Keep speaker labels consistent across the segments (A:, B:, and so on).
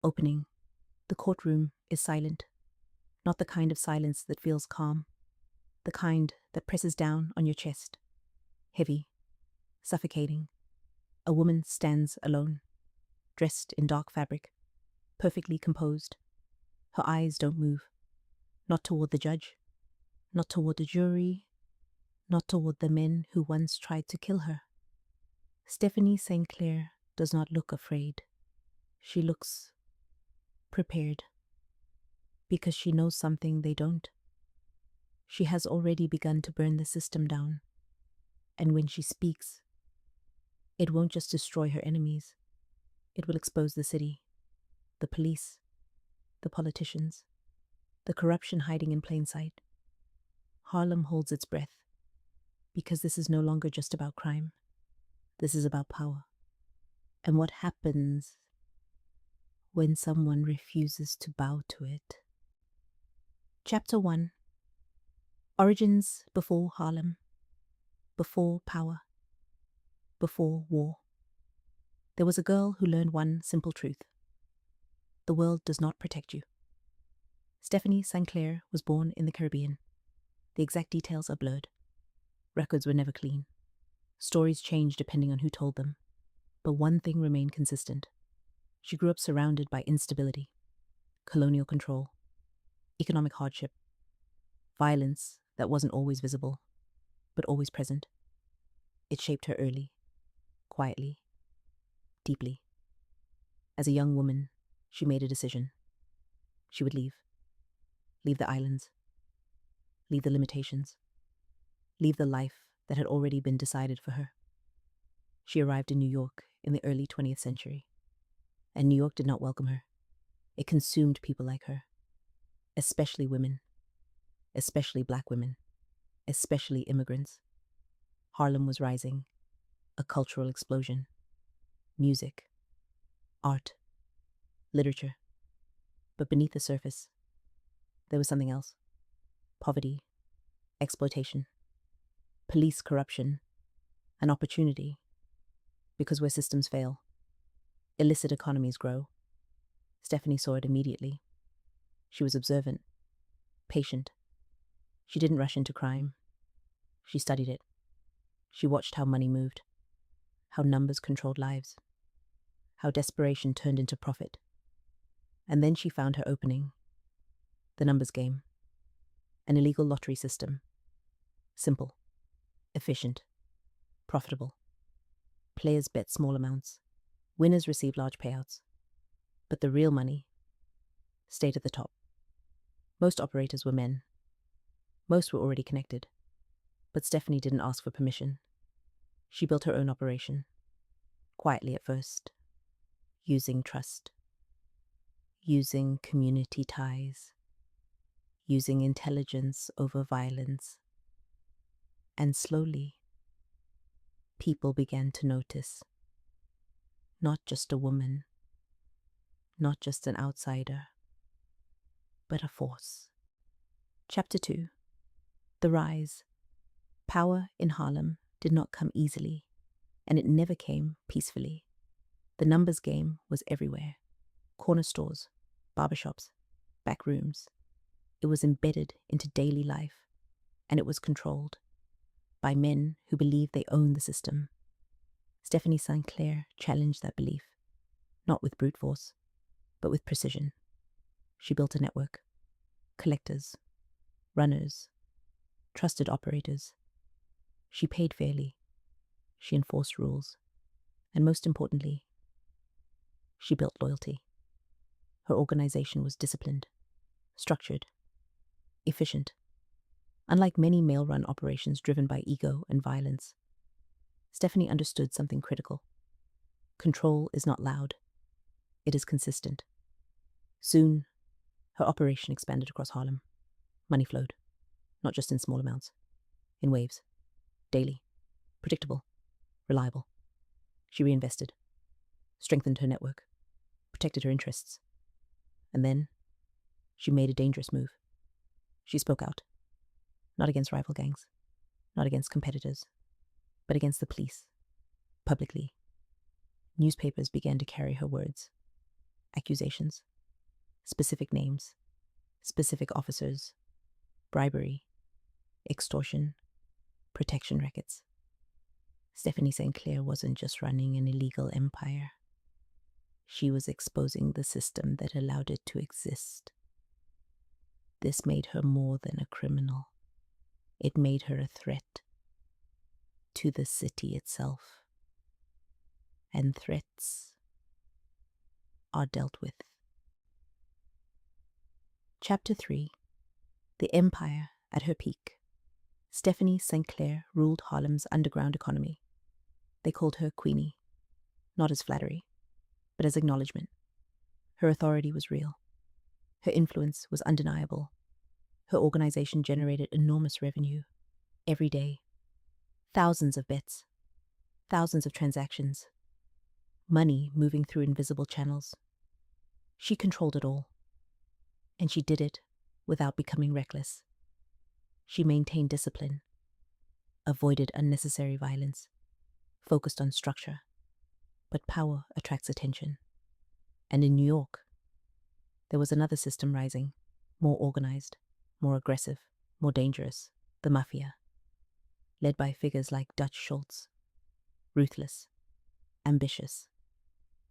A: Opening. The courtroom is silent. Not the kind of silence that feels calm. The kind that presses down on your chest. Heavy. Suffocating. A woman stands alone. Dressed in dark fabric. Perfectly composed. Her eyes don't move. Not toward the judge. Not toward the jury. Not toward the men who once tried to kill her. Stephanie St. Clair does not look afraid. She looks prepared. Because she knows something they don't. She has already begun to burn the system down. And when she speaks, it won't just destroy her enemies. It will expose the city, the police, the politicians, the corruption hiding in plain sight. Harlem holds its breath, because this is no longer just about crime. This is about power. And what happens when someone refuses to bow to it? Chapter 1. Origins before Harlem. Before power. Before war. There was a girl who learned one simple truth. The world does not protect you. Stephanie St. Clair was born in the Caribbean. The exact details are blurred. Records were never clean. Stories changed depending on who told them. But one thing remained consistent. She grew up surrounded by instability, colonial control, economic hardship, violence that wasn't always visible, but always present. It shaped her early, quietly, deeply. As a young woman, she made a decision. She would leave. Leave the islands. Leave the limitations. Leave the life that had already been decided for her. She arrived in New York in the early 20th century. And New York did not welcome her. It consumed people like her. Especially women. Especially black women. Especially immigrants. Harlem was rising. A cultural explosion. Music. Art. Literature. But beneath the surface, there was something else. Poverty. Exploitation. Police corruption. An opportunity. Because where systems fail, illicit economies grow. Stephanie saw it immediately. She was observant, patient. She didn't rush into crime. She studied it. She watched how money moved, how numbers controlled lives, how desperation turned into profit. And then she found her opening. The numbers game. An illegal lottery system. Simple, efficient, profitable. Players bet small amounts. Winners receive large payouts. But the real money stayed at the top. Most operators were men. Most were already connected. But Stephanie didn't ask for permission. She built her own operation. Quietly at first. Using trust. Using community ties. Using intelligence over violence. And slowly, people began to notice. Not just a woman, not just an outsider, but a force. Chapter 2. The Rise. Power in Harlem did not come easily, and it never came peacefully. The numbers game was everywhere. Corner stores, barbershops, back rooms. It was embedded into daily life, and it was controlled by men who believed they owned the system. Stephanie St. Clair challenged that belief, not with brute force, but with precision. She built a network. Collectors, runners, trusted operators. She paid fairly. She enforced rules. And most importantly, she built loyalty. Her organization was disciplined, structured, efficient. Unlike many male-run operations driven by ego and violence, Stephanie understood something critical. Control is not loud. It is consistent. Soon, her operation expanded across Harlem. Money flowed, not just in small amounts, in waves, daily, predictable, reliable. She reinvested, strengthened her network, protected her interests. And then, she made a dangerous move. She spoke out. Not against rival gangs, not against competitors, but against the police, publicly. Newspapers began to carry her words. accusations, specific names, specific officers, bribery, extortion, protection rackets. Stephanie St. Clair wasn't just running an illegal empire. She was exposing the system that allowed it to exist. This made her more than a criminal. It made her a threat to the city itself. And threats are dealt with. Chapter 3. The Empire at her peak. Stephanie St. Clair ruled Harlem's underground economy. They called her Queenie, not as flattery, but as acknowledgement. Her authority was real. Her influence was undeniable. Her organization generated enormous revenue every day. Thousands of bets, thousands of transactions, money moving through invisible channels. She controlled it all, and she did it without becoming reckless. She maintained discipline, avoided unnecessary violence, focused on structure. But power attracts attention. And in New York, there was another system rising, more organized, more aggressive, more dangerous, the Mafia, led by figures like Dutch Schultz, ruthless, ambitious,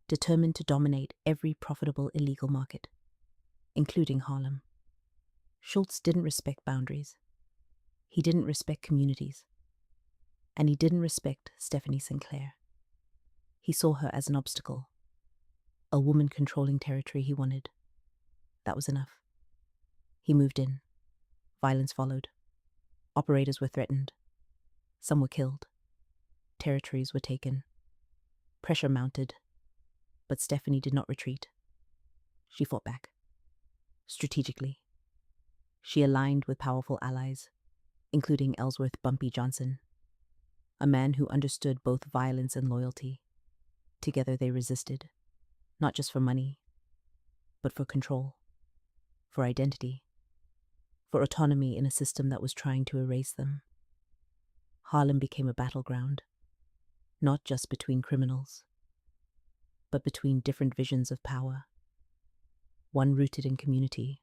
A: determined to dominate every profitable illegal market, including Harlem. Schultz didn't respect boundaries. He didn't respect communities. And he didn't respect Stephanie St. Clair. He saw her as an obstacle, a woman controlling territory he wanted. That was enough. He moved in. Violence followed. Operators were threatened. Some were killed. Territories were taken. Pressure mounted. But Stephanie did not retreat. She fought back. Strategically. She aligned with powerful allies, including Ellsworth Bumpy Johnson, a man who understood both violence and loyalty. Together they resisted, not just for money, but for control, for identity, for autonomy in a system that was trying to erase them. Harlem became a battleground, not just between criminals, but between different visions of power, one rooted in community,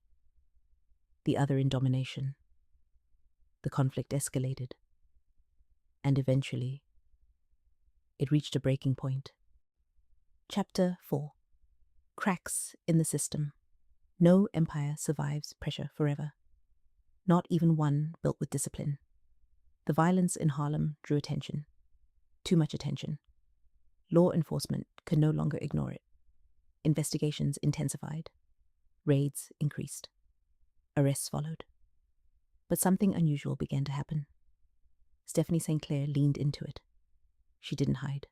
A: the other in domination. The conflict escalated, and eventually, it reached a breaking point. Chapter 4. Cracks in the system. No empire survives pressure forever. Not even one built with discipline. The violence in Harlem drew attention. Too much attention. Law enforcement could no longer ignore it. Investigations intensified. Raids increased. Arrests followed. But something unusual began to happen. Stephanie St. Clair leaned into it. She didn't hide.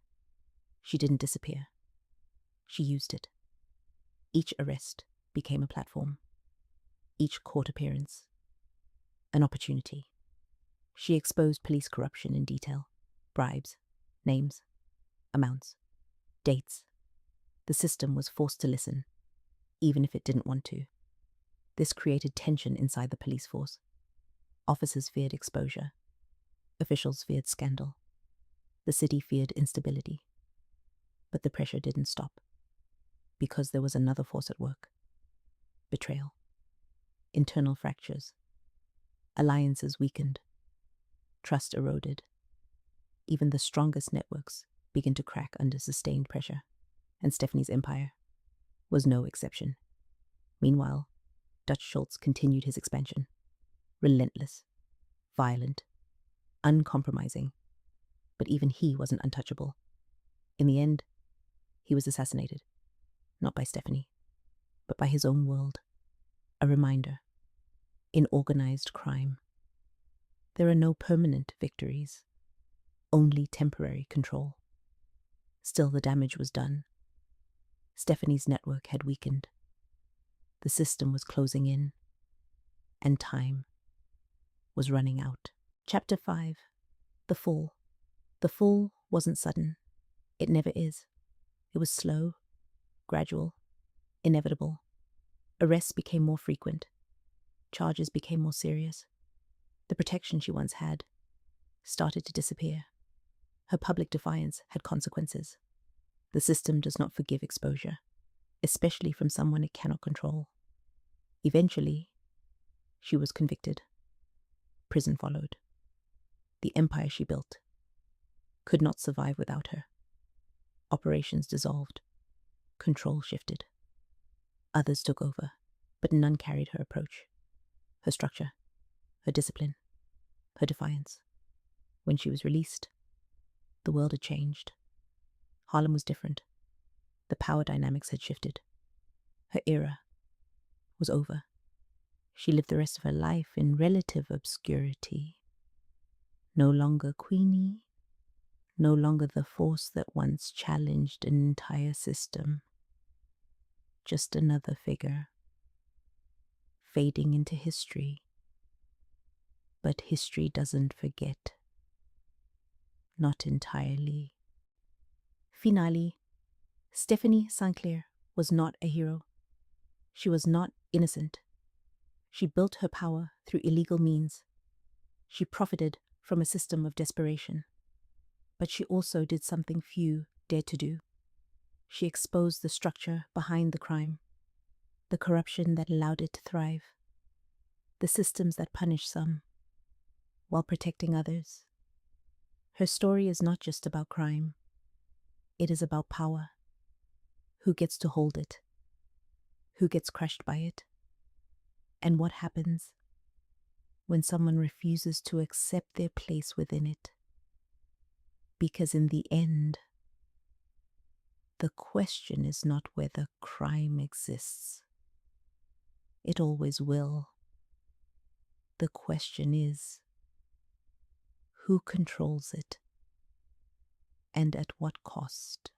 A: She didn't disappear. She used it. Each arrest became a platform. Each court appearance, an opportunity. She exposed police corruption in detail. Bribes, names, amounts, dates. The system was forced to listen, even if it didn't want to. This created tension inside the police force. Officers feared exposure. Officials feared scandal. The city feared instability. But the pressure didn't stop. Because there was another force at work. Betrayal. Internal fractures. Alliances weakened. Trust eroded. Even the strongest networks began to crack under sustained pressure, and Stephanie's empire was no exception. Meanwhile, Dutch Schultz continued his expansion. Relentless, violent, uncompromising. But even he wasn't untouchable. In the end, he was assassinated. Not by Stephanie, but by his own world. A reminder. In organized crime, there are no permanent victories, only temporary control. Still, the damage was done. Stephanie's network had weakened. The system was closing in, and time was running out. Chapter 5. The Fall. The fall wasn't sudden. It never is. It was slow, gradual, inevitable. Arrests became more frequent. Charges became more serious. The protection she once had started to disappear. Her public defiance had consequences. The system does not forgive exposure. especially from someone it cannot control. Eventually, she was convicted. Prison followed. The empire she built could not survive without her. Operations dissolved. Control shifted. Others took over, but none carried her approach, her structure, her discipline, her defiance. When she was released, the world had changed. Harlem was different. The power dynamics had shifted. Her era was over. She lived the rest of her life in relative obscurity. No longer Queenie, no longer the force that once challenged an entire system. Just another figure, fading into history. But history doesn't forget. Not entirely. Finally, Stephanie St. Clair was not a hero. She was not innocent. She built her power through illegal means. She profited from a system of desperation. But she also did something few dared to do. She exposed the structure behind the crime, the corruption that allowed it to thrive, the systems that punish some while protecting others. Her story is not just about crime. It is about power. Who gets to hold it? Who gets crushed by it? And what happens when someone refuses to accept their place within it? Because in the end, the question is not whether crime exists. It always will. The question is, who controls it, and at what cost?